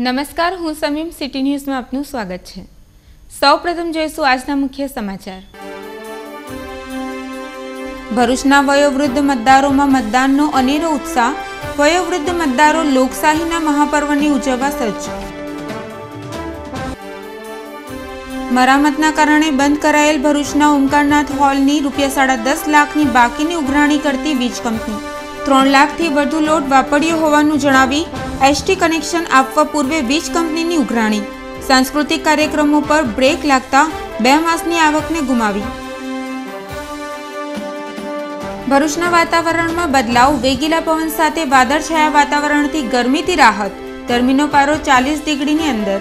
નમસ્કાર, હું સમીમ સિટી ન્યૂઝમાં આપનું સ્વાગત છે। સૌપ્રથમ જોઈશું આજના મુખ્ય સમાચાર। ભરૂચના વયોવૃદ્ધ મતદારોમાં મતદાનનો અનેરો ઉત્સાહ। વયોવૃદ્ધ મતદારો લોકશાહીના મહાપર્વને ઉજવવા સજ્જ। મરામતના કારણે બંધ કરાયેલ ભરૂચના ઓમકારનાથ હોલની ₹10.5 લાખની બાકીની ઉઘરાણી કરતી વીજ કંપની 3 લાખથી વધુ લોટ વાપર્યો હોવાનું જણાવી એસટી કનેક્શન આપવા પૂર્વે વીજ કંપનીની ઉઘરાણી। સાંસ્કૃતિક કાર્યક્રમો પર બ્રેક લાગતા 2 માસની આવકને ગુમાવી। ભરૂચના વાતાવરણમાં બદલાવ। વેગીલા પવન સાથે વાદળછાયા વાતાવરણથી ગરમીથી રાહત। ગરમીનો પારો 40 ડિગ્રીની અંદર।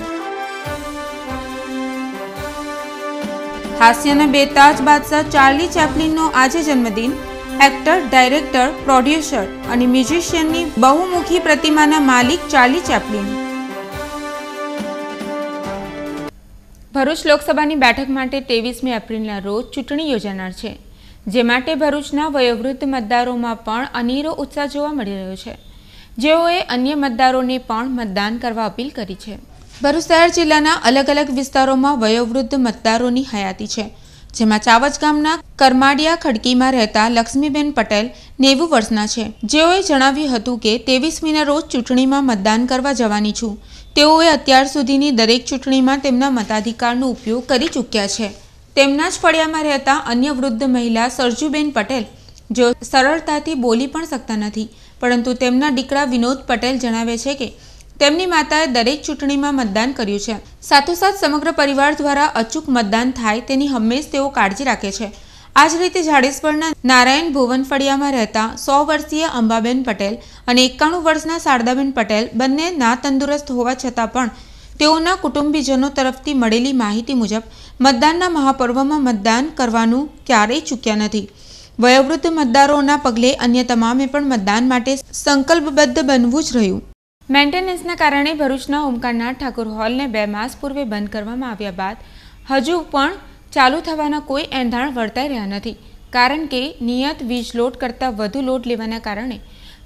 હાસ્યના બેતાજ બાદશાહ ચાર્લી ચેપ્લિનનો આજે જન્મદિન। એક્ટર, ડાયરેક્ટર, પ્રોડ્યુસર અને મ્યુઝિશિયનની બહુમુખી પ્રતિમાના માલિક ચાર્લી ચેપ્લિન। ભરૂચ લોકસભાની બેઠક માટે 23મી એપ્રિલના રોજ ચૂંટણી યોજાનાર છે, જે માટે ભરૂચના વયોવૃદ્ધ મતદારોમાં પણ અનેરો ઉત્સાહ જોવા મળી રહ્યો છે, જેઓએ અન્ય મતદારોને પણ મતદાન કરવા અપીલ કરી છે। ભરૂચ શહેર જિલ્લાના અલગ અલગ વિસ્તારોમાં વયોવૃદ્ધ મતદારોની હયાતી છે, જેમાં ચાવજ ગામના કરમાડિયા ખડકીમાં રહેતા લક્ષ્મીબેન પટેલ 90 વર્ષના છે, જેઓએ જણાવ્યું હતું કે 23મીના રોજ ચૂંટણીમાં મતદાન કરવા જવાની છું। તેઓએ અત્યાર સુધીની દરેક ચૂંટણીમાં તેમના મતાધિકારનો ઉપયોગ કરી ચૂક્યા છે। તેમના જ ફળિયામાં રહેતા અન્ય વૃદ્ધ મહિલા સરજુબેન પટેલ, જેઓ સરળતાથી બોલી પણ શકતા નથી, પરંતુ તેમના દીકરા વિનોદ પટેલ જણાવે છે કે તેમની માતાએ દરેક ચૂંટણીમાં મતદાન કર્યું છે। સાથોસાથ સમગ્ર પરિવાર દ્વારા અચૂક મતદાન થાય તેની હંમેશ તેઓ કાળજી રાખે છે। આ જ રીતે જાડેશ્વરના નારાયણ ભુવન ફળિયામાં રહેતા 100 વર્ષીય અંબાબેન પટેલ અને 91 વર્ષના શારદાબેન પટેલ બંને ના તંદુરસ્ત હોવા છતાં પણ તેઓના કુટુંબીજનો તરફથી મળેલી માહિતી મુજબ મતદાનના મહાપર્વમાં મતદાન કરવાનું ક્યારેય ચૂક્યા નથી। વયોવૃદ્ધ મતદારોના પગલે અન્ય તમામે પણ મતદાન માટે સંકલ્પબદ્ધ બનવું જ રહ્યું। મેન્ટેનન્સના કારણે ભરૂચના ઓમકારનાથ ઠાકોર હોલને 2 માસ પૂર્વે બંધ કરવામાં આવ્યા બાદ હજુ પણ ચાલુ થવાના કોઈ એંધાણ વર્તાઈ રહ્યા નથી, કારણ કે નિયત વીજ લોટ કરતાં વધુ લોટ લેવાના કારણે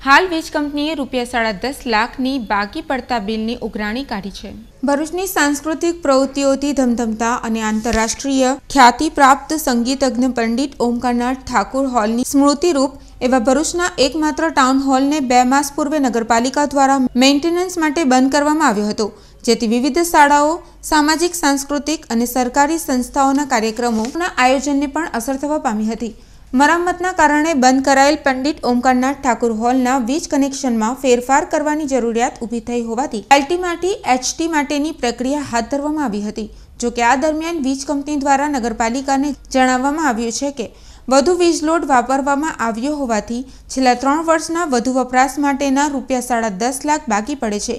હાલ વીજ કંપનીએ ₹10.5 લાખની બાકી પડતા બિલની ઉઘરાણી કાઢી છે। ભરૂચની સાંસ્કૃતિક પ્રવૃત્તિઓથી ધમધમતા અને આંતરરાષ્ટ્રીય ખ્યાતિ પ્રાપ્ત સંગીતજ્ઞ પંડિત ઓમકારનાથ ઠાકોર હોલની સ્મૃતિરૂપ એવા ભરૂચના એકમાત્ર ટાઉન હોલને 2 માસ પૂર્વે નગરપાલિકા દ્વારા મેન્ટેનન્સ માટે બંધ કરવામાં આવ્યો હતો, જેથી વિવિધ શાળાઓ, સામાજિક, સાંસ્કૃતિક અને સરકારી સંસ્થાઓના કાર્યક્રમોના આયોજનને પણ અસર થવા પામી હતી। મરામતના કારણે બંધ કરાયેલ પંડિત ઓમકારનાથ ઠાકોર હોલના વીજ કનેક્શનમાં ફેરફાર કરવાની જરૂરિયાત ઊભી થઈ હોવાથી એલટીમાંથી એચટી માટેની પ્રક્રિયા હાથ ધરવામાં આવી હતી। જોકે આ દરમિયાન વીજ કંપની દ્વારા નગરપાલિકાને જણાવવામાં આવ્યું છે કે વધુ વીજ લોડ વાપરવામાં આવ્યો હોવાથી છેલ્લા 3 વર્ષના વધુ વપરાશ માટેના ₹10.5 લાખ બાકી પડે છે,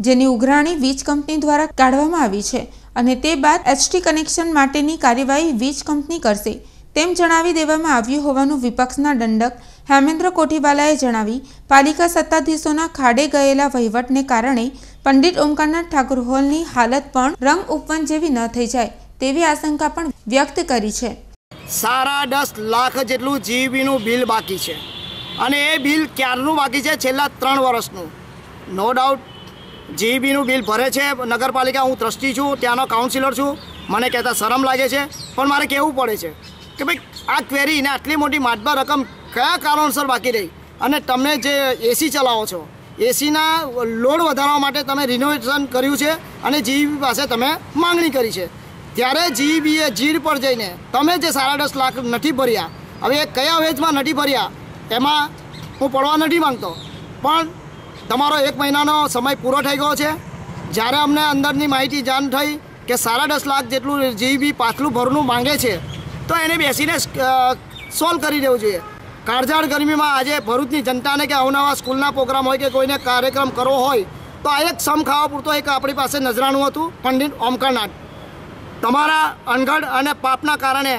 જેની ઉઘરાણી વીજ કંપની દ્વારા કાઢવામાં આવી છે અને તે બાદ એચટી કનેક્શન માટેની કાર્યવાહી વીજ કંપની કરશે, તેમ જણાવી દેવામાં આવ્યું હોવાનું વિપક્ષના દંડક હેમેન્દ્ર કોઠીવાલાએ જણાવી પાલિકા સત્તાધીશોના ખાડે ગયેલા વહીવટને કારણે પંડિત ઓમકારનાથ ઠાકોર હોલની હાલત પણ રંગ ઉપવન જેવી ન થઈ જાય તેવી આશંકા પણ વ્યક્ત કરી છે। 10.5 લાખ જેટલું જીબીનું બિલ બાકી છે અને એ બિલ ક્યારનું બાકી છે? છેલ્લા 3 વર્ષનું। નો ડાઉટ જીબીનું બિલ ભરે છે નગરપાલિકા। હું ટ્રસ્ટી છું, ત્યાંનો કાઉન્સિલર છું। મને કહેતા શરમ લાગે છે, પણ મારે કહેવું પડે છે કે ભાઈ આ ક્વેરીને આટલી મોટી માતબર રકમ કયા કારણસર બાકી રહી? અને તમે જે એસી ચલાવો છો, એસીના લોડ વધારવા માટે તમે રિનોવેશન કર્યું છે અને જીબી પાસે તમે માંગણી કરી છે, ત્યારે જીબીએ જીડ પર જઈને તમે જે 10.5 લાખ નથી ભર્યા, હવે એ કયા વેજમાં નથી ભર્યા એમાં હું પડવા નથી માંગતો, પણ તમારો 1 મહિનાનો સમય પૂરો થઈ ગયો છે। જ્યારે અમને અંદરની માહિતી જાણ થઈ કે 10.5 લાખ જેટલું જીબી પાછલું ભરનું માંગે છે, તો એને બેસીને સોલ્વ કરી દેવું જોઈએ। કાળઝાળ ગરમીમાં આજે ભરૂચની જનતાને કે અવનવા સ્કૂલના પ્રોગ્રામ હોય કે કોઈને કાર્યક્રમ કરવો હોય તો આ એક સમ ખાવા પૂરતો એક આપણી પાસે નજરાણું હતું પંડિત ઓમકારનાથ। તમારા અણઘડ અને પાપના કારણે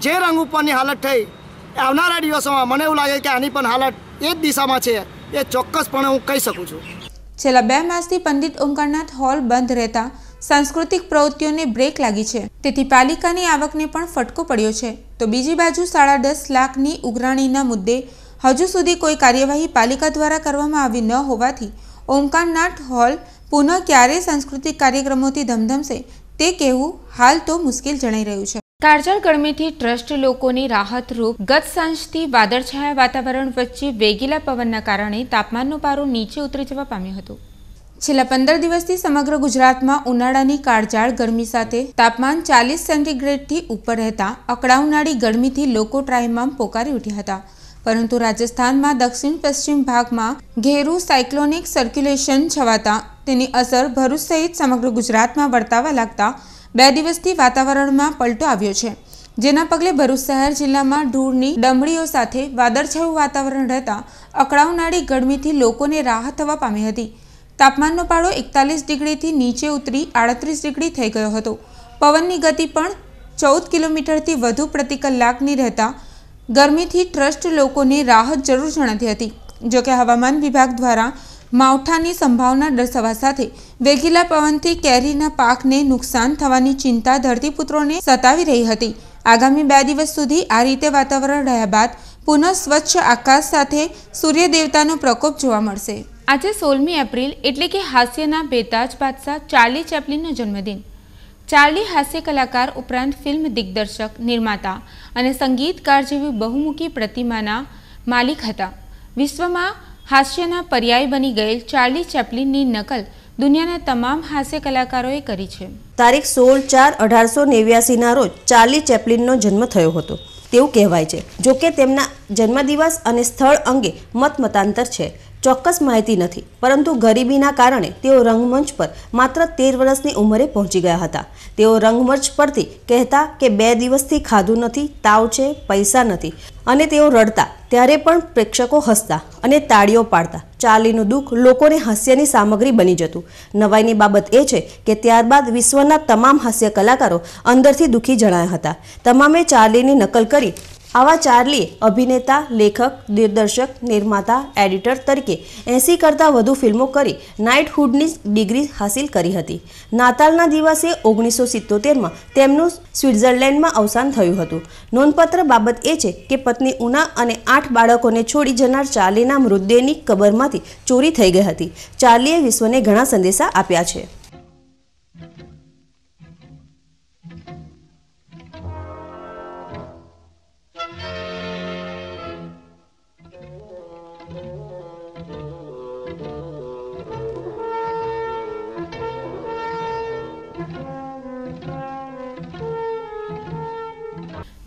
જે રંગ ઉપરની હાલત થઈ, આવનારા દિવસોમાં મને એવું લાગે કે આની પણ હાલત એ જ દિશામાં છે, એ ચોક્કસપણે હું કહી શકું છું। છેલ્લા 2 માસથી પંડિત ઓમકારનાથ હોલ બંધ રહેતા સાંસ્કૃતિક પ્રવૃત્તિઓને બ્રેક લાગી છે, તેથી પાલિકાની આવકને પણ ફટકો પડ્યો છે। તો બીજી બાજુ 10.5 લાખની ઉઘરાણીના મુદ્દે હજુ સુધી કોઈ કાર્યવાહી પાલિકા દ્વારા કરવામાં આવી ન હોવાથી ઓમકારનાથ હોલ પુનઃ ક્યારે સાંસ્કૃતિક કાર્યક્રમોથી ધમધમશે તે કહેવું હાલ તો મુશ્કેલ જણાઈ રહ્યું છે। કાળઝાળ ગરમીથી ટ્રસ્ટ લોકોની રાહતરૂપ ગત સાંજથી વાદળછાયા વાતાવરણ વચ્ચે વેગીલા પવનના કારણે તાપમાનનો પારો નીચે ઉતરી જવા પામ્યો હતો। છેલ્લા 15 દિવસથી સમગ્ર ગુજરાતમાં ઉનાળાની કાળઝાળ ગરમી સાથે તાપમાન 40 સેન્ટીગ્રેડથી ઉપર રહેતા અકળાવનારી ગરમીથી લોકો ત્રાહિમામ પોકારી ઉઠ્યા હતા। પરંતુ રાજસ્થાનમાં દક્ષિણ પશ્ચિમ ભાગમાં ઘેરું સાયક્લોનિક સર્ક્યુલેશન છવાતા તેની અસર ભરૂચ સહિત સમગ્ર ગુજરાતમાં વર્તાવા લાગતા 2 દિવસથી વાતાવરણમાં પલટો આવ્યો છે, જેના પગલે ભરૂચ શહેર જિલ્લામાં ધૂળની ડમરીઓ સાથે વાદળછાયું વાતાવરણ રહેતા અકળાવનારી ગરમીથી લોકોને રાહત થવા પામી હતી। તાપમાનનો પારો 41 ડિગ્રીથી નીચે ઉતરી 38 ડિગ્રી થઈ ગયો હતો। પવનની ગતિ પણ 14 કિલોમીટરથી વધુ પ્રતિ કલાકની રહેતા ગરમીથી ટ્રસ્ટ લોકોને રાહત જરૂર જણાતી હતી। જોકે હવામાન વિભાગ દ્વારા માવઠાની સંભાવના દર્શાવવા સાથે વેગીલા પવનથી કેરીના પાકને નુકસાન થવાની ચિંતા ધરતીપુત્રોને સતાવી રહી હતી। આગામી 2 દિવસ સુધી આ રીતે વાતાવરણ રહ્યા બાદ પુનઃ સ્વચ્છ આકાશ સાથે સૂર્ય દેવતાનો પ્રકોપ જોવા મળશે। આજે 16મી એપ્રિલ એટલે કે હાસ્યના બેતાજ બાદશાહ ચાર્લી ચેપ્લિનનો જન્મદિન। ચાર્લી હાસ્ય કલાકાર ઉપરાંત ફિલ્મ દિગ્દર્શક, નિર્માતા અને સંગીતકાર જેવી બહુમુખી પ્રતિમાના માલિક હતા। વિશ્વમાં હાસ્યના પર્યાય બની ગયેલ ચાર્લી ચેપ્લિનની નકલ દુનિયાના તમામ હાસ્ય કલાકારોએ કરી છે। તારીખ 16/4/1889ના રોજ ચાર્લી ચેપ્લિનનો જન્મ થયો હતો તેવું કહેવાય છે। જોકે તેમના જન્મદિવસ અને સ્થળ અંગે મતમતાંતર છે। ચોક્કસ માહિતી નથી, પરંતુ ગરીબીના કારણે તેઓ રંગમંચ પર માત્ર 13 વર્ષની ઉંમરે પહોંચી ગયા હતા। તેઓ રંગમંચ પરથી કહેતા કે 2 દિવસથી ખાધું નથી, તાવ છે, પૈસા નથી, અને તેઓ રડતા ત્યારે પણ પ્રેક્ષકો હસતા અને તાળીઓ પાડતા। ચાર્લીનું દુઃખ લોકોને હાસ્યની સામગ્રી બની જતું। નવાઈની બાબત એ છે કે ત્યારબાદ વિશ્વના તમામ હાસ્ય કલાકારો અંદરથી દુઃખી જણાયા હતા। તમામે ચાર્લીની નકલ કરી। આવા ચાર્લીએ અભિનેતા, લેખક, દિગ્દર્શક, નિર્માતા, એડિટર તરીકે 80 કરતાં વધુ ફિલ્મો કરી નાઇટહુડની ડિગ્રી હાંસિલ કરી હતી। નાતાલના દિવસે 1977માં તેમનું સ્વિટ્ઝરલેન્ડમાં અવસાન થયું હતું। નોંધપાત્ર બાબત એ છે કે પત્ની ઉના અને 8 બાળકોને છોડી જનાર ચાર્લીના મૃતદેહની કબરમાંથી ચોરી થઈ ગઈ હતી। ચાર્લીએ વિશ્વને ઘણા સંદેશા આપ્યા છે।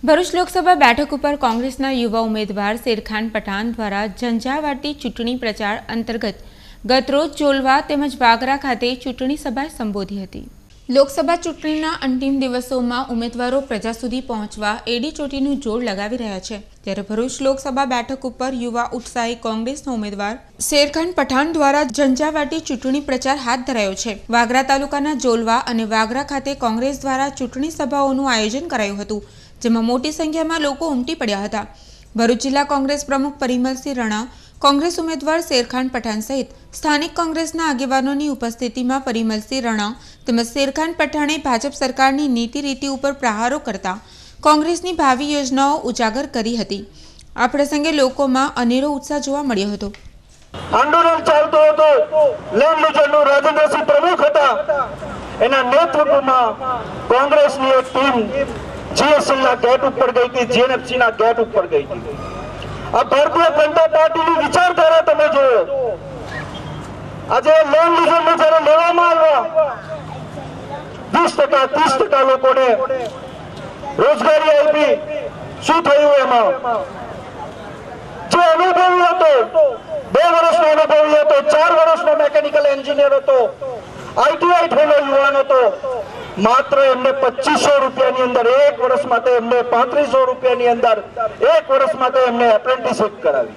ભરૂચ લોકસભા બેઠક ઉપર કોંગ્રેસના યુવા ઉમેદવાર શેરખાન પઠાણ દ્વારા ઝંઝાવાતી ચૂંટણી પ્રચાર અંતર્ગત ગતરોજ જોલવા તેમજ વાગરા ખાતે ચૂંટણી સભા સંબોધી હતી। લોકસભા ચૂંટણીના અંતિમ દિવસોમાં ઉમેદવારો પ્રજા સુધી પહોંચવા એડી ચોટીનું જોર લગાવી રહ્યા છે, ત્યારે ભરૂચ લોકસભા બેઠક ઉપર યુવા ઉત્સાહી કોંગ્રેસનો ઉમેદવાર શેરખાન પઠાણ દ્વારા ઝંઝાવાતી ચૂંટણી પ્રચાર હાથ ધરાયો છે। વાગરા તાલુકાના જોલવા અને વાગરા ખાતે કોંગ્રેસ દ્વારા ચૂંટણી સભાઓનું આયોજન કરાયું હતું, જેમાં મોટી સંખ્યામાં લોકો ઉમટી પડ્યા હતા। ભરૂચ જિલ્લા કોંગ્રેસ પ્રમુખ પરિમલસિંહ રણા, કોંગ્રેસ ઉમેદવાર શેરખાન પઠાણ સહિત સ્થાનિક કોંગ્રેસના આગેવાનોની ઉપસ્થિતિમાં પરિમલસિંહ રણા તેમજ શેરખાન પઠાણે ભાજપ સરકારની નીતિ રીતિ ઉપર પ્રહારો કરતા કોંગ્રેસની ભાવિ યોજનાઓ ઉજાગર કરી હતી। આ પ્રસંગે લોકોમાં અનેરો ઉત્સાહ જોવા મળ્યો હતો। આંદોલન ચાલતું હતું, લેન્ડ લીઝરનું રાજેન્દ્રસિંહ પ્રમુખ હતા, એના નેતૃત્વમાં કોંગ્રેસની એક ટીમ જીએસએલના ગેટ ઉપર ગઈ હતી, જીએનએફસીના ગેટ ઉપર ગઈ હતી। આ ભારતીય જનતા પાર્ટીની વિચારધારા તમે જોયો। આજે લેન્ડ લીઝરને જ્યારે લેવામાં આવ્યા 20% 30% લોકોને રોજગારી આપી, શું થયું એમાં? જે અનુભવી હતો, 2 વર્ષનો અનુભવી હતો, 4 વર્ષનો મેકેનિકલ એન્જિનિયર હતો, આઈટીઆઈ થયેલો યુવાન હતો, માત્ર એમને 2500 રૂપિયાની અંદર 1 વર્ષ માટે, એમને 3500 રૂપિયાની અંદર 1 વર્ષ માટે એમને એપ્રેન્ટિસશીપ કરાવી।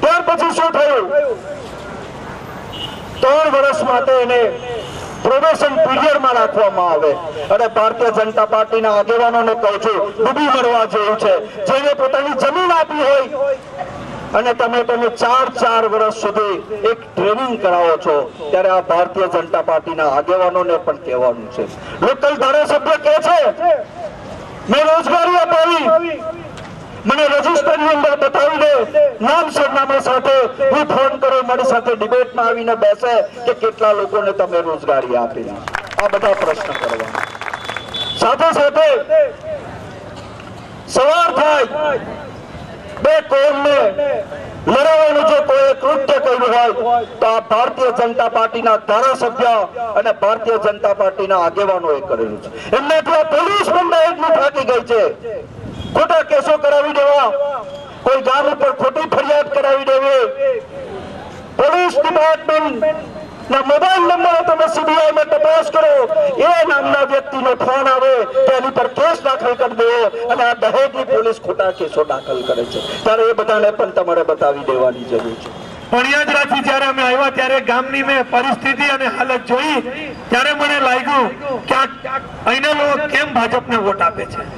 ત્યાર પછી શું થયું? 3 વર્ષ માટે એને પ્રોબેશન પીરિયડમાં રાખવામાં આવે। અને ભારતીય જનતા પાર્ટીના આગેવાનોને કહું છું, ડૂબી મરવા જેવું છે। જેને પોતાની જમીન આપી હોય અને તમે 4 વર્ષ સુધી એક ટ્રેનિંગ કરાવો છો, ત્યારે આ ભારતીય જનતા પાર્ટીના આગેવાનોને પણ કહેવાનું છે। લોકલ ધારાસભ્ય કહે છે મેં રોજગારી અપાવી, મને રજિસ્ટરની અંદર બતાવી દે, નામ સરનામા સાથે હું ફોન કરો, મારી સાથે ડિબેટમાં આવીને બેસે કે કેટલા લોકોને તમે રોજગારી આપી. આ બધા પ્રશ્ન કરવા. સાથે સાથે સવાર થાય બે કોમને લડાવવાનું જો કોઈ કૃત્ય કર્યું હોય તો આ ભારતીય જનતા પાર્ટીના ધારાસભ્ય અને ભારતીય જનતા પાર્ટીના આગેવાનોએ કરેલું છે. એમને ત્યાં પોલીસ પણ એટલું થાકી ગઈ છે. ખોટા કેસો કરાવી દેવા, કોઈ ગામ ઉપર ખોટી ફરિયાદ કરાવી દેવી, પોલીસ ડિપાર્ટમેન્ટ ના મોબાઈલ નંબર તમે સીબીઆઈ માં તપાસ કરો, એ નામના વ્યક્તિનો ફોન આવે તો એની પર કેસ દાખલ કરી દે અને આ દહેજની પોલીસ ખોટા કેસો દાખલ કરે છે. ત્યારે એ બધાને પણ તમારે બતાવી દેવાની જરૂર છે. પણ યાદ રાખી, જયારે અમે આવ્યા ત્યારે ગામની મેં પરિસ્થિતિ અને હાલત જોઈ ત્યારે મને લાગ્યું કે અહીંના લોકો કેમ ભાજપને વોટ આપે છે.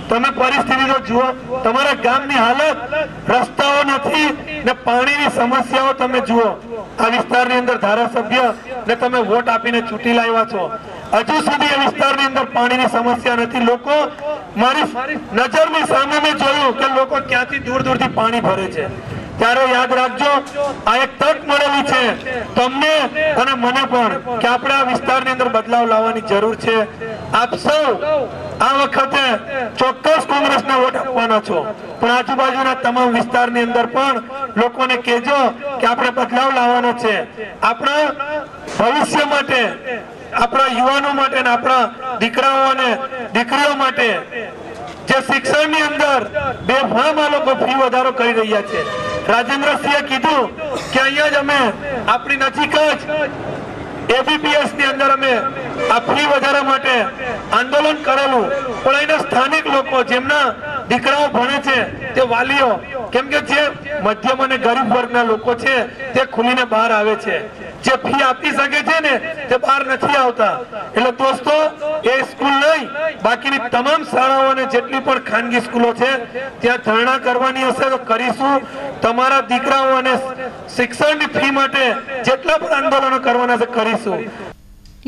તમે પરિસ્થિતિ તો જુઓ, તમારા ગામની હાલત, રસ્તાઓ નથી ને પાણીની સમસ્યાઓ તમે જુઓ. આ વિસ્તારની અંદર ધારાસભ્ય ને તમે વોટ આપીને ચૂંટી લાવ્યા છો, હજુ સુધી એ વિસ્તારની અંદર પાણીની સમસ્યા નથી. લોકો, મારી નજરની સામે મેં જોયું કે લોકો ક્યાંથી દૂર દૂરથી પાણી ભરે છે. ત્યારે યાદ રાખજો, આ એક તક મળેલી છે તમને અને મને પણ કે આપણે આ વિસ્તારની અંદર બદલાવ લાવવાની જરૂર છે. આપ સૌ આ વખતે ચોક્કસ કોંગ્રેસને વોટ આપવાના છો, પણ આજુબાજુના તમામ વિસ્તારની અંદર પણ લોકોને કહેજો કે આપણે બદલાવ લાવવાનો છે. આપણા ભવિષ્ય માટે, આપણા યુવાનો માટે અને આપણા દીકરાઓ અને દીકરીઓ માટે જે શિક્ષણની અંદર બેફામ આ લોકો ફી વધારો કરી રહ્યા છે. રાજેન્દ્રસિંહે કીધું કે અહીંયા જ અમે આપણી નજીક જ એબીપીએસ ની અંદર અમે આ ફી વધારા માટે આંદોલન કરેલું, પણ અહીંના સ્થાનિક લોકો જેમના દીકરાઓ ભણે છે તે વાલીઓ, કેમ કે જે મધ્યમ અને ગરીબ વર્ગના લોકો છે તે ખુલીને બહાર આવે છે. જે ફી આપી શકે છે ને તે બહાર નથી આવતા. એટલે દોસ્તો, એ સ્કૂલ નહીં, બાકીની તમામ શાળાઓ અને જેટલી પણ ખાનગી સ્કૂલો છે ત્યાં ધરણા કરવાની હશે તો કરીશું. તમારા દીકરાઓ અને શિક્ષણની ફી માટે જેટલા પણ આંદોલનો કરવાના છે કરીશું.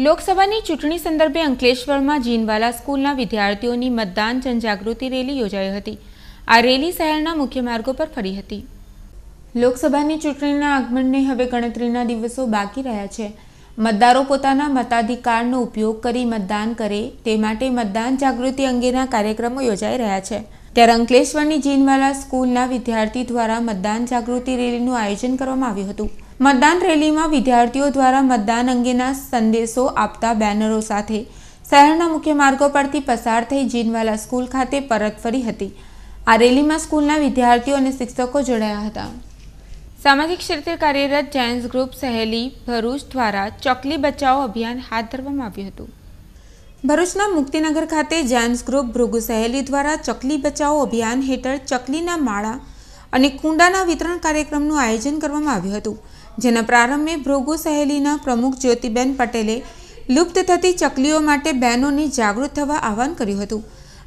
લોકસભાની ચૂંટણી સંદર્ભે અંકલેશ્વરમાં જીનવાલા સ્કૂલના વિદ્યાર્થીઓની મતદાન જનજાગૃતિ રેલી યોજાઈ હતી. આ રેલી શહેરના મુખ્ય માર્ગો પર ફરી હતી. લોકસભાની ચૂંટણીના આગમનને હવે ગણતરીના દિવસો બાકી રહ્યા છે. મતદારો પોતાના મતાધિકારનો ઉપયોગ કરી મતદાન કરે તે માટે મતદાન જાગૃતિ અંગેના કાર્યક્રમો યોજાઈ રહ્યા છે. ત્યારે અંકલેશ્વરની જીનવાલા સ્કૂલના વિદ્યાર્થી દ્વારા મતદાન જાગૃતિ રેલીનું આયોજન કરવામાં આવ્યું હતું. મતદાન રેલીમાં વિદ્યાર્થીઓ દ્વારા મતદાન અંગેના સંદેશો આપતા બેનરો સાથે શહેરના મુખ્ય માર્ગો પરથી પસાર થઈ જીનવાલા સ્કૂલ ખાતે પરત ફરી હતી. આ રેલીમાં સ્કૂલના વિદ્યાર્થીઓ અને શિક્ષકો જોડાયા હતા. સામાજિક ક્ષેત્રે કાર્યરત જાયન્ટ્સ ગ્રુપ સહેલી ભરૂચ દ્વારા ચકલી બચાવો અભિયાન હાથ ધરવામાં આવ્યું હતું. ભરૂચના મુક્તિનગર ખાતે જાયન્ટ્સ ગ્રુપ ભૃગુ સહેલી દ્વારા ચકલી બચાવો અભિયાન હેઠળ ચકલીના માળા અને કુંડાના વિતરણ કાર્યક્રમનું આયોજન કરવામાં આવ્યું હતું. જેના પ્રારંભે ભૃગુ સહેલીના પ્રમુખ જ્યોતિબેન પટેલે લુપ્ત થતી ચકલીઓ માટે બહેનોને જાગૃત થવા આહવાન કર્યું હતું.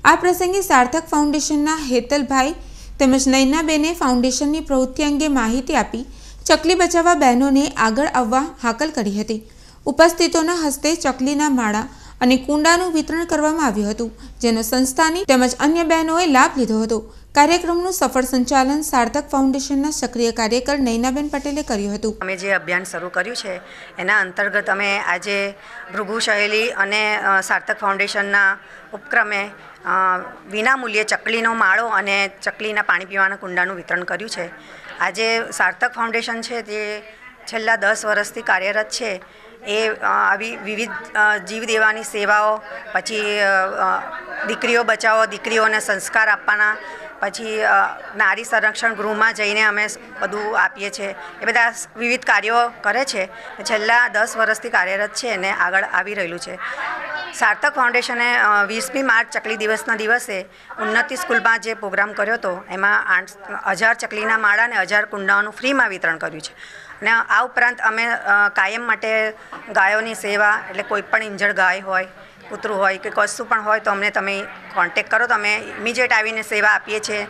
આ પ્રસંગે સાર્થક ફાઉન્ડેશનના હેતલભાઈ તેમજ નૈનાબેને ફાઉન્ડેશનની પ્રવૃત્તિ અંગે માહિતી આપી ચકલી બચાવવા બહેનોને આગળ આવવા હાકલ કરી હતી. ઉપસ્થિતોના હસ્તે ચકલીના માળા અને કુંડાનું વિતરણ કરવામાં આવ્યું હતું, જેનો સંસ્થાની તેમજ અન્ય બહેનોએ લાભ લીધો હતો. કાર્યક્રમનું સફળ સંચાલન સાર્થક ફાઉન્ડેશનના સક્રિય કાર્યકર નૈનાબેન પટેલે કર્યું હતું. અમે જે અભિયાન શરૂ કર્યું છે એના અંતર્ગત અમે આજે ભૃગુ સહેલી અને સાર્થક ફાઉન્ડેશનના ઉપક્રમે વિનામૂલ્યે ચકલીનો માળો અને ચકલીના પાણી પીવાના કુંડાનું વિતરણ કર્યું છે. આજે સાર્થક ફાઉન્ડેશન છે તે છેલ્લા 10 વર્ષથી કાર્યરત છે. એ આવી વિવિધ જીવ દેવાની સેવાઓ, પછી દીકરીઓ બચાવો, દીકરીઓને સંસ્કાર આપવાના, પછી નારી સંરક્ષણ ગૃહમાં જઈને અમે બધું આપીએ છીએ. એ બધા વિવિધ કાર્યો કરે છે. છેલ્લા 10 વર્ષથી કાર્યરત છે અને આગળ આવી રહેલું છે. સાર્થક ફાઉન્ડેશને 20મી માર્ચ ચકલી દિવસના દિવસે ઉન્નતિ સ્કૂલમાં જે પ્રોગ્રામ કર્યો હતો એમાં 1000 ચકલીના માળા અને 1000 કુંડાઓનું ફ્રીમાં વિતરણ કર્યું છે. અને આ ઉપરાંત અમે કાયમ માટે ગાયોની સેવા, એટલે કોઈ પણ ઇન્જર્ડ ગાય હોય, કૂતરું હોય કે કશું પણ હોય તો અમને તમે કોન્ટેક્ટ કરો તો અમે ઇમિડિયેટ આવીને સેવા આપીએ છીએ.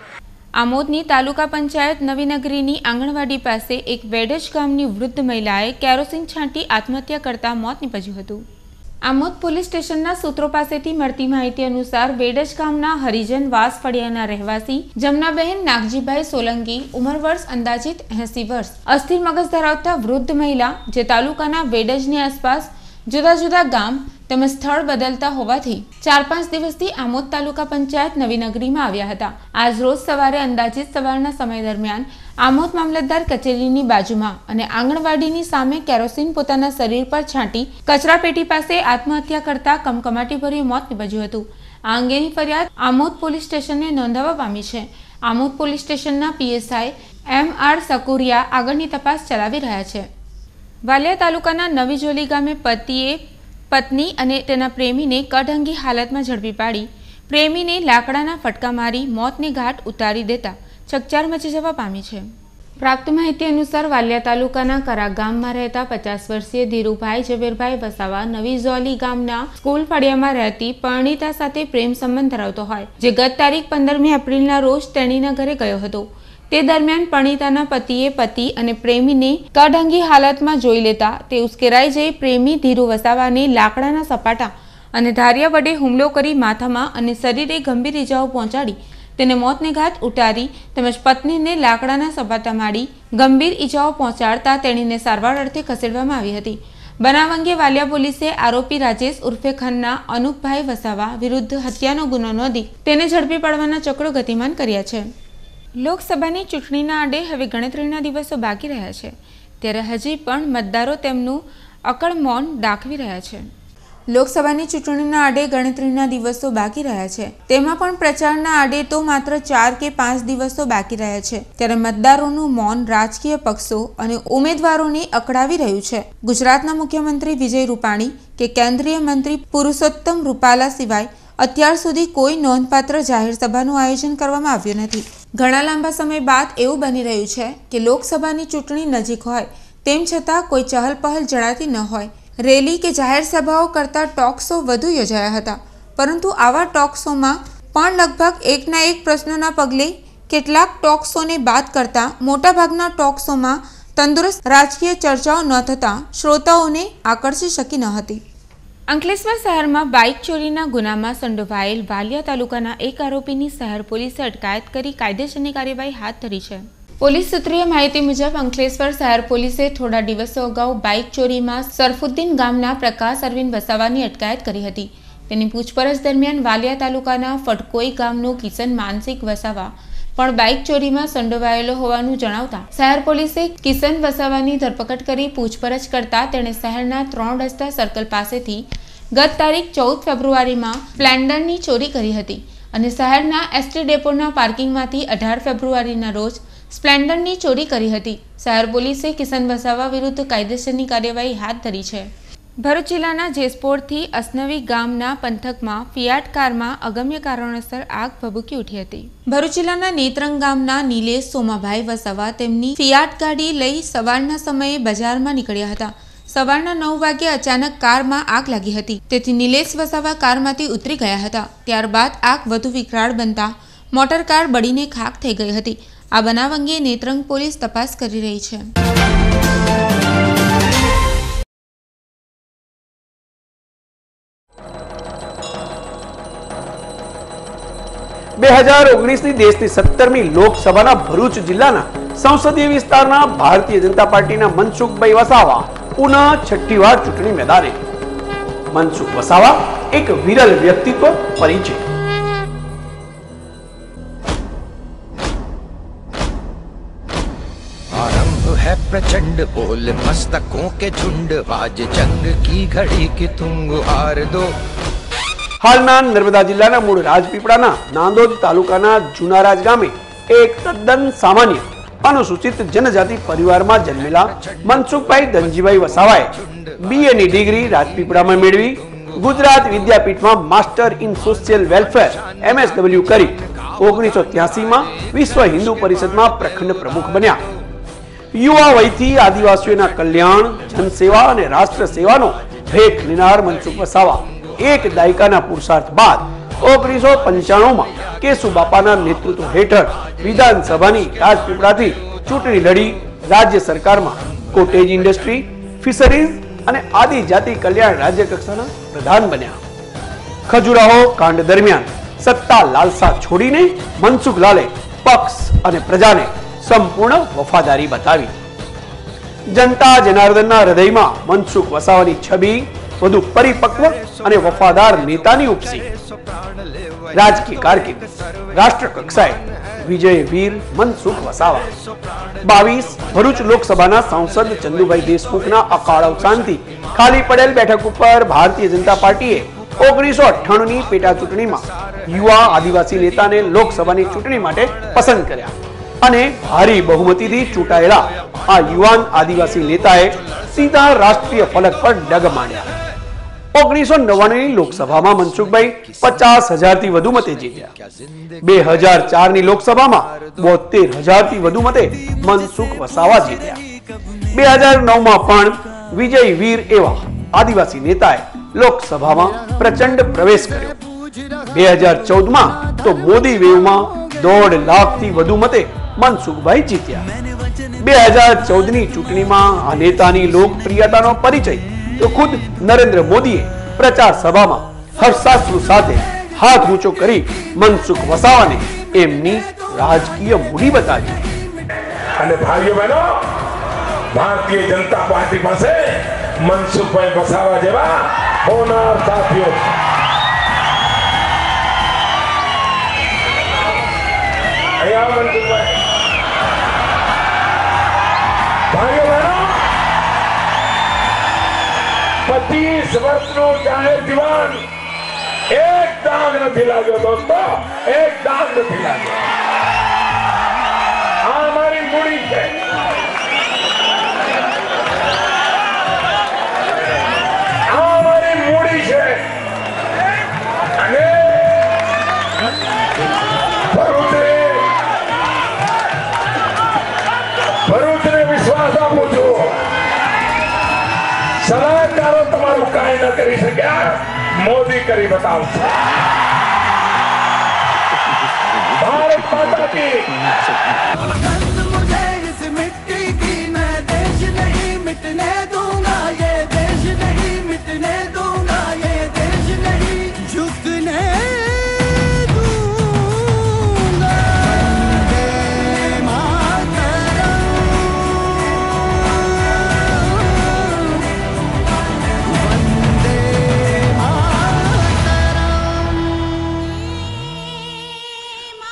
આમોદની તાલુકા પંચાયત નવીનગરીની આંગણવાડી પાસે એક વેડજ ગામની વૃદ્ધ મહિલાએ કેરોસીન છાંટી આત્મહત્યા કરતા મોત નીપજ્યું હતું. આમોદ પોલીસ સ્ટેશનના સૂત્રો પાસેથી મળતી માહિતી અનુસાર વેડજ ગામના હરિજન વાસ ફળિયાના રહેવાસી જમનાબહેન નાગજીભાઈ સોલંકી ઉંમર વર્ષ અંદાજિત 80 વર્ષ અસ્થિર મગજ ધરાવતા વૃદ્ધ મહિલા જે તાલુકાના વેડજની આસપાસ જુદા જુદા ગામ તેમજ સ્થળ બદલતા હોવાથી 4-5 દિવસથી આમોદ તાલુકા પંચાયત નવીનગરીમાં આવ્યા હતા. આજ રોજ સવારે અંદાજિત સવારના સમય દરમિયાન આમોદ મામલતદાર કચેરીની બાજુમાં અને આંગણવાડીની સામે કેરોસીન પોતાના શરીર પર છાંટી કચરાપેટી પાસે આત્મહત્યા કરતા કમકમાટીભર્યું મોત નીપજ્યું હતું. આ અંગેની ફરિયાદ આમોદ પોલીસ સ્ટેશને નોંધાવવા પામી છે. આમોદ પોલીસ સ્ટેશનના પીએસઆઈ MR સકુરિયા આગળની તપાસ ચલાવી રહ્યા છે. વાલિયા તાલુકાના નવીજોલી ગામે પતિએ પત્ની અને તેના પ્રેમીને કઢંગી હાલતમાં ઝડપી પાડી પ્રેમીને લાકડાના ફટકા મારી મોતને ઘાટ ઉતારી દેતા ચકચાર મચી જવા પામી છે. પ્રાપ્ત માહિતી અનુસાર વાલિયા તાલુકાના કરા ગામમાં રહેતા 50 વર્ષીય ધીરુભાઈ ઝવેરભાઈ વસાવા નવીજોલી ગામના સ્કૂલ ફળિયામાં રહેતી પરણિતા સાથે પ્રેમ સંબંધ ધરાવતો હોય જે ગત તારીખ 15મી એપ્રિલના રોજ તેણીના ઘરે ગયો હતો. તે દરમિયાન પરણિતાના પતિએ પતિ અને પ્રેમીને કઢંગી હાલતમાં જોઈ લેતા તે ઉશ્કેરાઈ જઈ પ્રેમી ધીરુ વસાવાને લાકડાના સપાટા અને ધારિયા વડે હુમલો કરી માથામાં અને શરીરે ગંભીર ઇજાઓ પહોંચાડી તેને મોતને ઘાટ ઉતારી તેમજ પત્નીને લાકડાના સપાટા મારી ગંભીર ઇજાઓ પહોંચાડતા તેણીને સારવાર અર્થે ખસેડવામાં આવી હતી. બનાવ અંગે વાલિયા પોલીસે આરોપી રાજેશ ઉર્ફે ખન્ના અનુપભાઈ વસાવા વિરુદ્ધ હત્યાનો ગુનો નોંધી તેને ઝડપી પાડવાના ચક્રો ગતિમાન કર્યા છે. લોકસભાની ચૂંટણીના આડે હવે ગણતરીના દિવસો બાકી રહ્યા છે ત્યારે હજી પણ મતદારો તેમનું અકળ મૌન દાખવી રહ્યા છે. લોકસભાની ચૂંટણીના આડે ગણતરીના દિવસો બાકી રહ્યા છે તેમાં પણ પ્રચારના આડે તો માત્ર 4 કે 5 દિવસો બાકી રહ્યા છે ત્યારે મતદારોનું મૌન રાજકીય પક્ષો અને ઉમેદવારોને અકળાવી રહ્યું છે. ગુજરાતના મુખ્યમંત્રી વિજય રૂપાણી કે કેન્દ્રીય મંત્રી પુરુષોત્તમ રૂપાલા સિવાય અત્યાર સુધી કોઈ નોંધપાત્ર જાહેર સભાનું આયોજન કરવામાં આવ્યું નથી. ઘણા લાંબા સમય બાદ એવું બની રહ્યું છે કે લોકસભાની ચૂંટણી નજીક હોય તેમ છતાં કોઈ ચહલપહલ જણાતી ન હોય. રેલી કે જાહેર સભાઓ કરતાં ટોક શો વધુ યોજાયા હતા પરંતુ આવા ટોક શોમાં પણ લગભગ એકના એક પ્રશ્નોના પગલે કેટલાક ટોક શોને બાદ કરતા મોટાભાગના ટોક શોમાં તંદુરસ્ત રાજકીય ચર્ચાઓ ન થતાં શ્રોતાઓને આકર્ષી શકી ન હતી. અંકલેશ્વર શહેરમાં બાઇક ચોરીના ગુનામાં સંડોવાયેલ વાલિયા તાલુકાના એક આરોપીની શહેર પોલીસે અટકાયત કરી કાયદેસરની કાર્યવાહી હાથ ધરી છે. પોલીસ સૂત્રીય માહિતી મુજબ અંકલેશ્વર શહેર પોલીસે થોડા દિવસો અગાઉ બાઇક ચોરીમાં સરફુદ્દીન ગામના પ્રકાશ અરવિંદ વસાવાની અટકાયત કરી હતી. તેની પૂછપરછ દરમિયાન વાલિયા તાલુકાના ફટકોઈ ગામનો કિશન માનસિક વસાવા પણ બાઇક ચોરીમાં સંડોવાયેલો હોવાનું જણાવતા શહેર પોલીસે કિશન વસાવાની ધરપકડ કરી પૂછપરછ કરતા તેણે શહેરના 3 રસ્તા સર્કલ પાસેથી ગત તારીખ 14 ફેબ્રુઆરીમાં સ્પ્લેન્ડરની ચોરી કરી હતી અને શહેરના એસટી ડેપોના પાર્કિંગમાંથી 18 ફેબ્રુઆરીના રોજ સ્પ્લેન્ડરની ચોરી કરી હતી. શહેર પોલીસે કિશન વસાવા વિરુદ્ધ કાયદેસરની કાર્યવાહી હાથ ધરી છે. ભરૂચ જિલ્લાના જેસપોરથી અસનવી ગામના પંથકમાં ફિયાટ કારમાં અગમ્ય કારણોસર આગ ભભૂકી ઉઠી હતી. ભરૂચ જિલ્લાના નેત્રંગ ગામના નિલેશ સોમાભાઈ વસાવા તેમની ફિયાટ ગાડી લઈ સવારના સમયે બજારમાં નીકળ્યા હતા. સવારના 9 વાગ્યે અચાનક કારમાં આગ લાગી હતી તેથી નિલેશ વસાવા કારમાંથી ઉતરી ગયા હતા. ત્યારબાદ આગ વધુ વિકરાળ બનતા મોટર કાર બળીને ખાખ થઈ ગઈ હતી. આ બનાવ અંગે નેત્રંગ પોલીસ તપાસ કરી રહી છે. 2019ની દેશની 17મી લોકસભાના ભરૂચ જિલ્લાના સંસદીય વિસ્તારના ભારતીય જનતા પાર્ટીના મનસુખભાઈ વસાવા પુનઃ 6ઠી વાર ચૂંટણી મેદાને. મનસુખ વસાવા એક વિરલ વ્યક્તિત્વ પરિચય. आरंभ है प्रचंड बोल मस्तकों के झुंड आज जंग की घड़ी की तुम हार दो. हालना नर्मदा जिल्लाના મૂળ રાજપીપળાના નાંદોદ તાલુકાના જુનારાજ ગામે એક તદ્દન સામાન્ય અનુસૂચિત જનજાતિ પરિવારમાં જન્મેલા મનસુખભાઈ ધનજીભાઈ વસાવાએ BA ની ડિગ્રી રાજપીપળામાં મેળવી ગુજરાત વિદ્યાપીઠમાં master in social welfare MSW કરી 1983માં વિશ્વ હિન્દુ પરિષદમાં પ્રખંડ પ્રમુખ બન્યા. યુવા વયથી આદિવાસીઓના કલ્યાણ, જનસેવા અને રાષ્ટ્ર સેવાનો ભેખ લેનાર મનસુખ વસાવા એક દાયકાના પુરુષાર્થ બાદ 1995માં કેશુબાપાના નેતૃત્વ હેઠળ વિધાનસભાની રાજપીપળાથી ચૂંટણી લડી રાજ્ય સરકારમાં કોટેજ ઇન્ડસ્ટ્રી, ફિશરીઝ અને આદિજાતિ કલ્યાણ રાજ્ય કક્ષાના પ્રધાન બન્યા. ખજુરાહો કાંડ દરમિયાન સત્તા લાલસા છોડીને મનસુખલાલે પક્ષ અને પ્રજાને સંપૂર્ણ વફાદારી બતાવી. જનતા જનાર્દનના હૃદયમાં મનસુખ વસાવાની છબી વધુ પરિપક્વ અને વફાદાર નેતાની ઉપસી. રાજકીય કારકિર્દી રાષ્ટ્ર કક્ષાએ વિજય વીર મનસુખ વસાવા. 22 ભરૂચ લોકસભાના સાંસદ ચંદુભાઈ દેશમુખના અકાળ અવસાનથી ખાલી પડેલ બેઠક ઉપર ભારતીય જનતા પાર્ટીએ 1998 ની પેટા ચૂંટણીમાં યુવા આદિવાસી નેતાને લોકસભાની ચૂંટણી માટે પસંદ કર્યા અને ભારી બહુમતીથી ચૂંટાયેલા આ યુવાન આદિવાસી નેતાએ સીધા રાષ્ટ્રીય ફલક પર ડગ માંડ્યા. 1999 ની લોકસભામાં મનસુખભાઈ 50,000 થી વધુ મતે જીત્યા. 2004 ની લોકસભામાં 72,000 થી વધુ મતે મનસુખ વસાવા જીત્યા. 2009 માં પણ વિજય વીર એવા આદિવાસી નેતાએ લોકસભામાં પ્રચંડ પ્રવેશ કર્યો. 2014 માં તો મોદી વેવમાં 1.5 લાખ થી વધુ મતે મનસુખભાઈ જીત્યા. 2014 ની ચૂંટણીમાં આ નેતાની લોકપ્રિયતાનો પરિચય તો ખુદ નરેન્દ્ર મોદીએ પ્રચાર સભામાં હર્ષાશ્રુ સાથે હાથ ઊંચો કરી મનસુખ વસાવાને એમની રાજકીય મૂડી બતાવી. અને ભાઈઓ બહેનો, ભારતીય જનતા પાર્ટી પાસે મનસુખભાઈ વસાવા જેવા હોનાર સાથીઓ અહીંયા મનસુખભાઈ ભાઈઓ બહેનો, 25 વર્ષનો જાહેર દીવાન, એક દાગ નથી લાગ્યો દોસ્તો, એક દાગ નથી લાગ્યો. આ અમારી મૂડી છે. આ અમારી મૂડી છે. અને ભરૂચને વિશ્વાસ આપું છું, સલાહકારો તમારું કાંઈ ન કરી શક્યા, મોદી કરી બતાવશે. ભારત માતા કી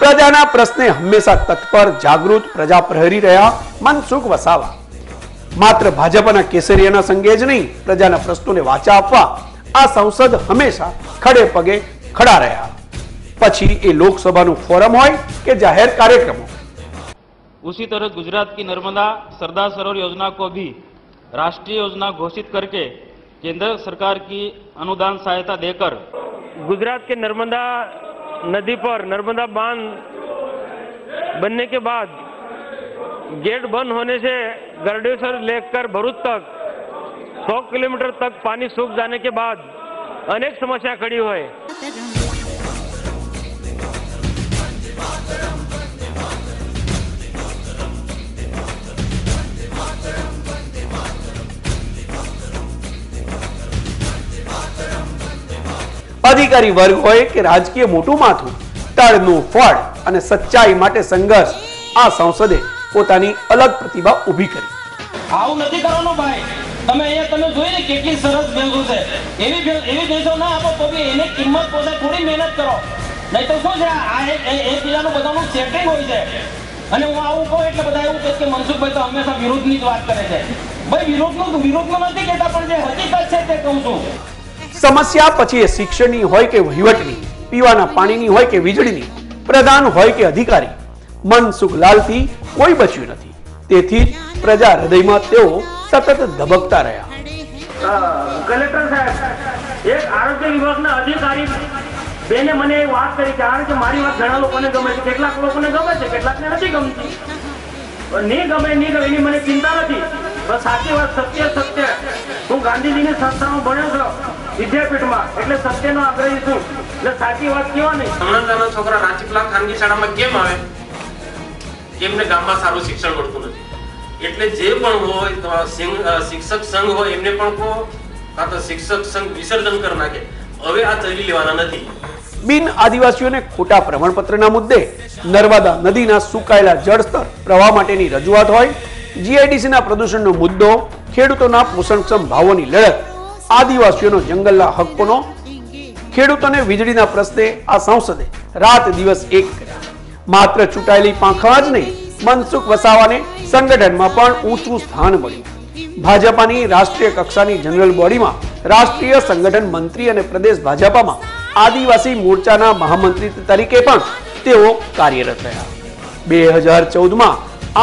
પ્રજાના પ્રશ્ને હંમેશા તત્પર જાગૃત પ્રજા પ્રહરી રહ્યા મનસુખ વસાવા. માત્ર ભાજપના કેસરિયાના સંગે જ નહીં, પ્રજાના પ્રશ્નોને વાચા આપવા આ સંસદ હંમેશા ખડે પગે ખડા રહ્યા. પછી એ લોકસભાનું ફોરમ હોય કે જાહેર कार्यक्रम. उसी तरह गुजरात की नर्मदा सरदार सरोवर योजना को भी राष्ट्रीय योजना घोषित करके केंद्र सरकार की अनुदान सहायता देकर गुजरात के नर्मदा नदी पर नर्मदा बांध बनने के बाद गेट बंद होने से गरडेश्वर लेकर भरूच तक 100 किलोमीटर तक पानी सूख जाने के बाद अनेक समस्या खड़ी हुई. અધિકારી વર્ગ હોય કે રાજકીય મોટું માથું, તળનું ફળ અને સચ્ચાઈ માટે સંઘર્ષ આ સંસદે પોતાની અલગ પ્રતિભા ઊભી કરી. આવું નથી કરવાનું ભાઈ. તમે અહીંયા તમે જોઈ ને કેટલી સરસ ભેંસો છે. એવી ભેંસો ના આપો તો બી એને કિંમત પોતે થોડી મહેનત કરો. નહીં તો શું છે, આ એકબીજાનું બધાનું સેટિંગ હોય છે. અને હું આવું કહું એટલે બધા એવું કહે કે મનસુખભાઈ તો હંમેશા વિરોધની જ વાત કરે છે. ભાઈ વિરોધમાં નથી કહેતા, પણ જે હકીકત છે તે કહું છું. સમસ્યા પછી એ શિક્ષણની હોય કે વહીવટની, પીવાના પાણીની હોય કે વીજળીની, પ્રધાન હોય કે અધિકારી, મનસુખલાલથી કોઈ બચ્યું નથી. તેથી જ પ્રજા હૃદયમાં તેઓ સતત ધબકતા રહ્યા. કલેક્ટર સાહેબ, એક આરોગ્ય વિભાગના અધિકારી બેને મને એ વાત કરી કે મારી વાત ઘણા લોકોને ગમે છે, કેટલાક લોકોને ગમે છે, કેટલાકને નથી ગમતી. નહીં ગમે એની મને ચિંતા નથી. બસ સાચી વાત, સત્ય. હું ગાંધીજીની સંસ્થામાં ભણ્યો છું વિદ્યાપીઠમાં, એટલે સત્યનો આગ્રહી છું. એટલે સાચી વાત કેવા નહીં. હમણાં છોકરા રાજપીપળા ખાનગી શાળામાં કેમ આવે? એમને ગામમાં સારું શિક્ષણ મળતું નથી. એટલે જે પણ હોય તો શિક્ષક સંઘ હોય એમને પણ કહો, કાં તો શિક્ષક સંઘ વિસર્જન કરી નાખે. હવે આ ચલી લેવાના નથી. બિન આદિવાસીઓને ખોટા પ્રમાણપત્રના મુદ્દે નર્મદા નદીના સુકાયેલા જળસ્તર પ્રવાહ માટેની રજૂઆત હોય, જીઆઈડીસીના પ્રદૂષણનો મુદ્દો, ખેડૂતોના પોષણક્ષમ ભાવોની લડત, આદિવાસીઓનો જંગલના હક્કોનો, ખેડૂતોને વીજળીના પ્રશ્ને આ સંસદે રાત દિવસ એક કર્યા. માત્ર ચૂંટાયેલી પાંખા જ નહીં, મનસુખ વસાવાને સંગઠનમાં પણ ઊંચું સ્થાન મળ્યું. ભાજપાની રાષ્ટ્રીય કક્ષાની જનરલ બોડીમાં રાષ્ટ્રીય સંગઠન મંત્રી અને પ્રદેશ ભાજપામાં આદિવાસી મોરચાના મહામંત્રી તરીકે પણ તેઓ કાર્યરત રહ્યા. 2014માં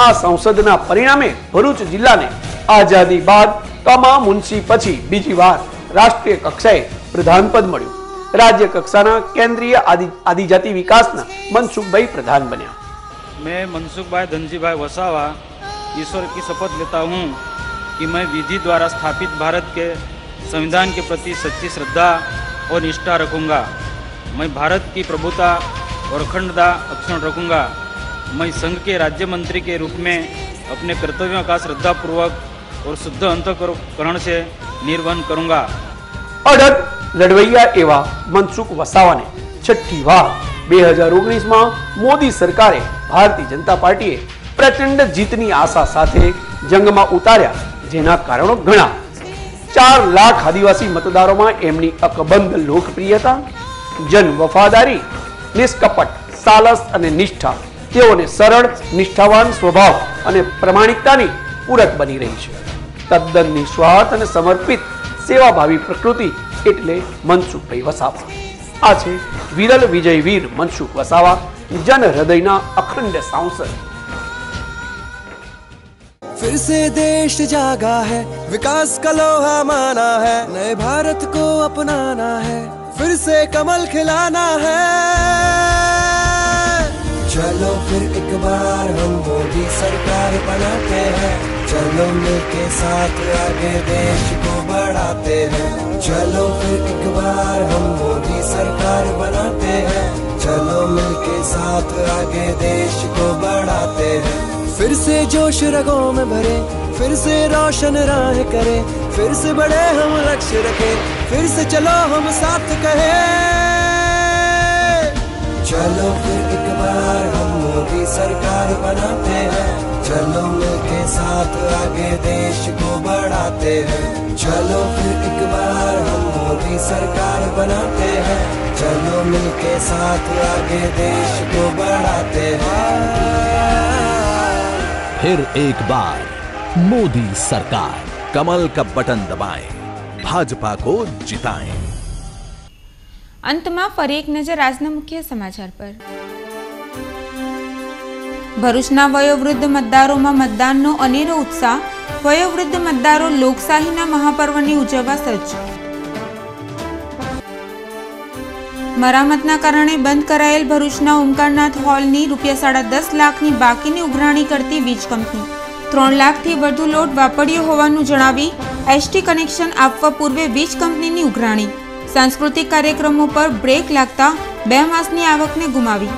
આ સંસદના પરિણામે ભરૂચ જિલ્લાને આઝાદી બાદ કમા મુનશી પછી બીજી વાર રાષ્ટ્રીય કક્ષાએ પ્રધાનપદ મળ્યું. राज्य कक्षाना केंद्रीय आदिजाति विकासना मनसुखभाई प्रधान बन्या. मैं मनसुखभाई धनजीभाई वसावा ईश्वर की शपथ लेता हूँ कि मैं विधि द्वारा स्थापित भारत के संविधान के प्रति सच्ची श्रद्धा और निष्ठा रखूँगा. मैं भारत की प्रभुता और अखंडता अक्षुण्ण रखूँगा. मैं संघ के राज्य मंत्री के रूप में अपने कर्तव्यों का श्रद्धापूर्वक और शुद्ध अंतःकरण से निर्वहन करूँगा. अडग लड़वैया एवं मनसुख वसावाने छठी વાર 2019 मोदी सरकारे भारतीय जनता पार्टी प्रचंड जीतनी आशा साथे जंगमा उतार्या, जेना कारणों घणा. 4 लाख आदिवासी मतदारों में एमनी अकबंध लोकप्रियता, जन वफादारी, निष्कपट सालस अने निष्ठा तेओने सरल निष्ठावान स्वभाव अने प्रामाणिकतानी पूरक बनी रही है. तद्दन निस्वार्थ अने समर्पित सेवाभावी प्रकृति એટલે મનસુખભાઈ વસાવા. આ છે વિરલ વિજયવીર મનસુખ વસાવા, જન હૃદયના અખંડ સાંસદ. फिर से देश जागा है, विकास का लोहा माना है, नए भारत को अपनाना है, फिर से कमल खिलाना है. चलो फिर एक बार हम मोदी सरकार बनाते हैं, चलो मिलके साथ आगे देश को बढ़ाते हैं. चलो फिर एक बार हम मोदी सरकार बनाते हैं, चलो मिलके साथ आगे देश को बढ़ाते हैं. फिर से जोश रगों में भरे, फिर से रोशन राह करे, फिर से बड़े हम लक्ष्य रखे, फिर से चलो हम साथ कहे. चलो फिर एक बार हम मोदी सरकार बनाते हैं, चलो मिलके साथ आगे देश को बढ़ाते हैं. चलो फिर एक बार हम मोदी सरकार बनाते हैं, चलो मिलके साथ आगे देश को बढ़ाते हैं. फिर एक बार मोदी सरकार, कमल का बटन दबाएं, भाजपा को जिताएं. अंत में फरी एक नजर आजना मुख्य समाचार पर. भरूचना वयोवृद्ध मतदारों में मतदाननो अनेरो उत्साह, वयोवृद्ध मतदारों लोकशाहीना महापर्वने उजववा सज्ज. मरामतना कारणे बंद करायेल भरूचना ओमकारनाथ हॉलनी ₹10.5 लाखनी बाकीनी उघराणी करती वीज कंपनी 3 लाखथी વધુ લોટ વાપર્યો હોવાનું જણાવી એસટી કનેક્શન આપવા પૂર્વે વીજ કંપનીની ઉઘરાણી. सांस्कृतिक कार्यक्रमों पर ब्रेक लगता 2 मासनी आवकने गुमावी.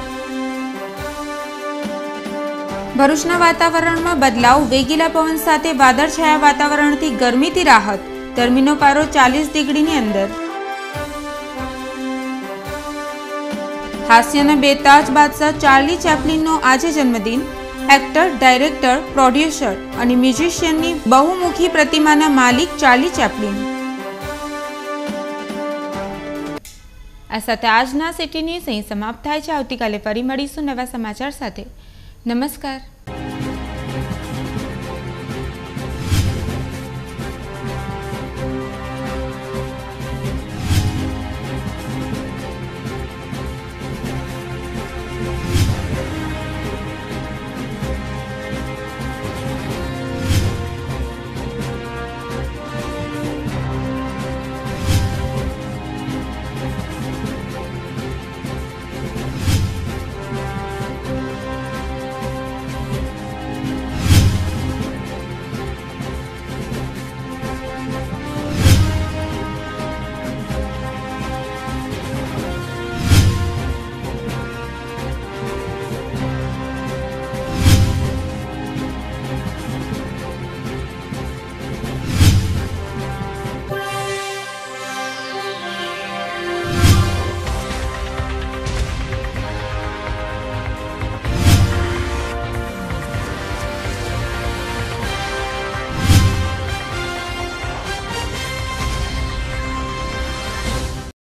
भरूचना वातावरण में बदलाव, वेगीला पवन साथे वादळछाया वातावरणथी गरमीथी राहत, गरमीनो पारो 40 डिग्रीनी अंदर. हास्यना बेताज बादशाह चार्ली चैपलिननो आजे जन्मदिन. एक्टर, डायरेक्टर, प्रोड्यूसर और म्यूजिशियननी बहुमुखी प्रतिमाना मालिक चार्ली चैपलिन. आ साथे आजना सिटी न्यूज़ અહીં સમાપ્ત થાય છે. આવતીકાલે ફરી મળીશું નવા સમાચાર સાથે. નમસ્કાર.